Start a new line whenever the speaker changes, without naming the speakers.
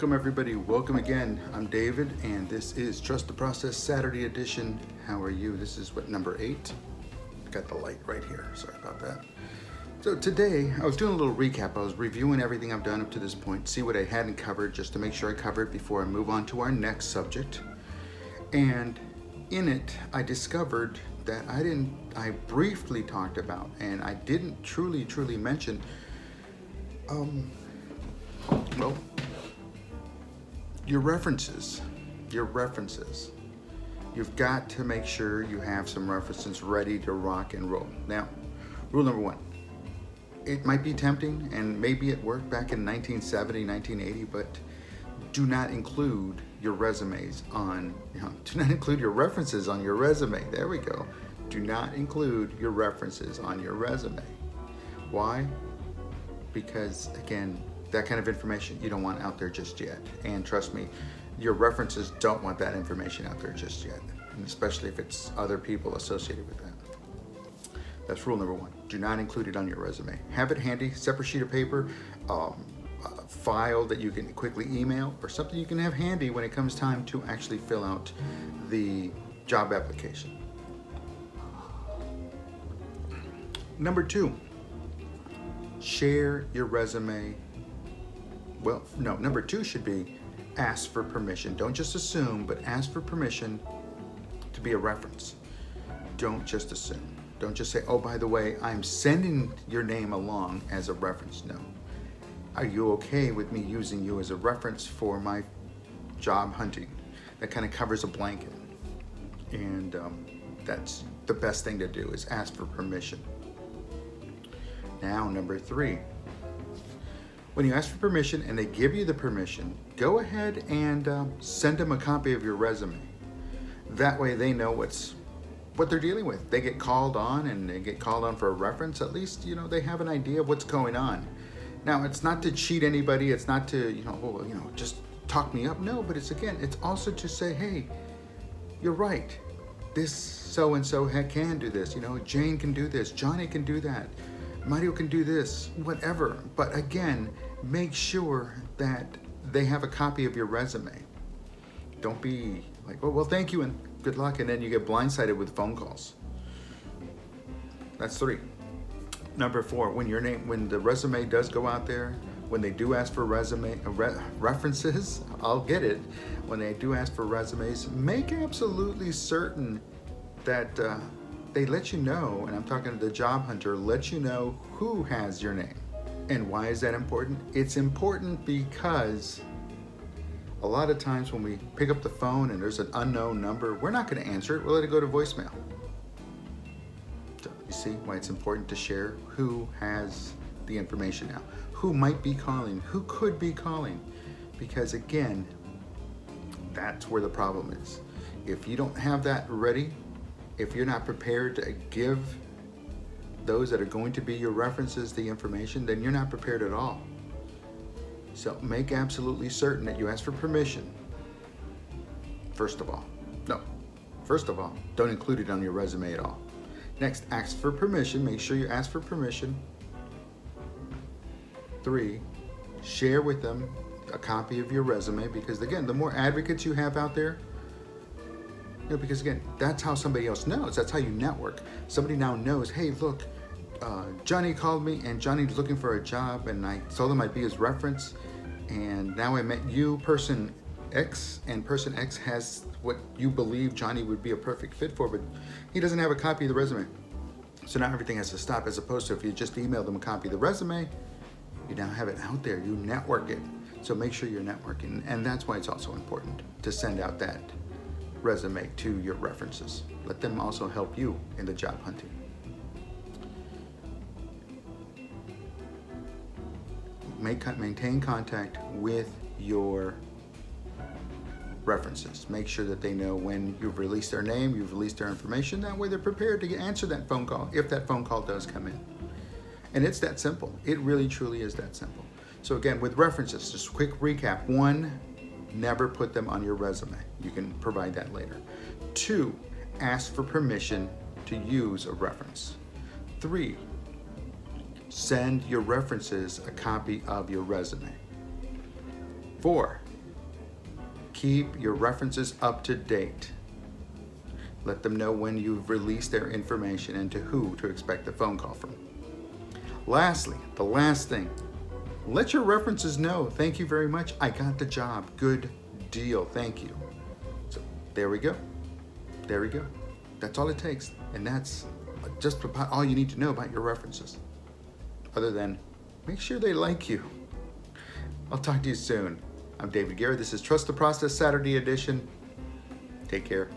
Welcome everybody, welcome again. I'm David and this is Trust the Process Saturday edition. How are you? This is what, number 8? Got the light right here, sorry about that. So today, I was doing a little recap. I was reviewing everything I've done up to this point, see what I hadn't covered, just to make sure I covered before I move on to our next subject. And in it, I discovered that I briefly talked about, and I didn't truly mention, well, your references. You've got to make sure you have some references ready to rock and roll. Now, rule number 1, it might be tempting, and maybe it worked back in 1970, 1980, but do not include your resumes on, do not include your references on your resume. There we go. Do not include your references on your resume. Why? Because again, that kind of information you don't want out there just yet. And trust me, your references don't want that information out there just yet. And especially if it's other people associated with that. That's rule number 1. Do not include it on your resume. Have it handy, separate sheet of paper, a file that you can quickly email, or something you can have handy when it comes time to actually fill out the job application. Number 2, share your resume. Well, no, number 2 should be ask for permission. Don't just assume, but ask for permission to be a reference. Don't just assume. Don't just say, oh, by the way, I'm sending your name along as a reference. No. Are you okay with me using you as a reference for my job hunting? That kind of covers a blanket. And that's the best thing to do, is ask for permission. Now, number 3. When you ask for permission and they give you the permission, go ahead and send them a copy of your resume. That way they know what they're dealing with. They get called on, and they get called on for a reference. At least, they have an idea of what's going on. Now, it's not to cheat anybody. It's not to, just talk me up. No, but it's also to say, hey, you're right. This so-and-so can do this. Jane can do this. Johnny can do that. Mario can do this, whatever. But again, make sure that they have a copy of your resume. Don't be like, oh, well, thank you and good luck, and then you get blindsided with phone calls. That's 3. Number 4, when the resume does go out there, when they do ask for references, I'll get it. When they do ask for resumes, make absolutely certain that they let you know, and I'm talking to the job hunter, let you know who has your name. And why is that important? It's important because a lot of times when we pick up the phone and there's an unknown number, we're not going to answer it. We'll let it go to voicemail. So you see why it's important to share who has the information now, who might be calling, who could be calling, because again, that's where the problem is. If you don't have that ready, if you're not prepared to give those that are going to be your references the information, then you're not prepared at all. So make absolutely certain that you ask for permission. First of all, don't include it on your resume at all. Next, ask for permission. Make sure you ask for permission. 3, share with them a copy of your resume, because again, the more advocates you have out there, because again, that's how somebody else knows. That's how you network. Somebody now knows, hey, look, Johnny called me and Johnny's looking for a job, and I told him I'd be his reference, and now I met you, person X, and person X has what you believe Johnny would be a perfect fit for, but he doesn't have a copy of the resume. So now everything has to stop, as opposed to if you just emailed them a copy of the resume, you now have it out there, you network it. So make sure you're networking, and that's why it's also important to send out that resume to your references. Let them also help you in the job hunting. Maintain contact with your references. Make sure that they know when you've released their name, you've released their information. That way they're prepared to answer that phone call if that phone call does come in. And it's that simple. It really truly is that simple. So again, with references, just a quick recap. 1, never put them on your resume. You can provide that later. 2, ask for permission to use a reference. 3, send your references a copy of your resume. 4, Keep your references up to date. Let them know when you've released their information and to who to expect a phone call from. Lastly, the last thing, let your references know, thank you very much, I got the job, good deal, thank you. So there we go. There we go. That's all it takes. And that's just about all you need to know about your references. Other than, make sure they like you. I'll talk to you soon. I'm David Guerra. This is Trust the Process Saturday edition. Take care.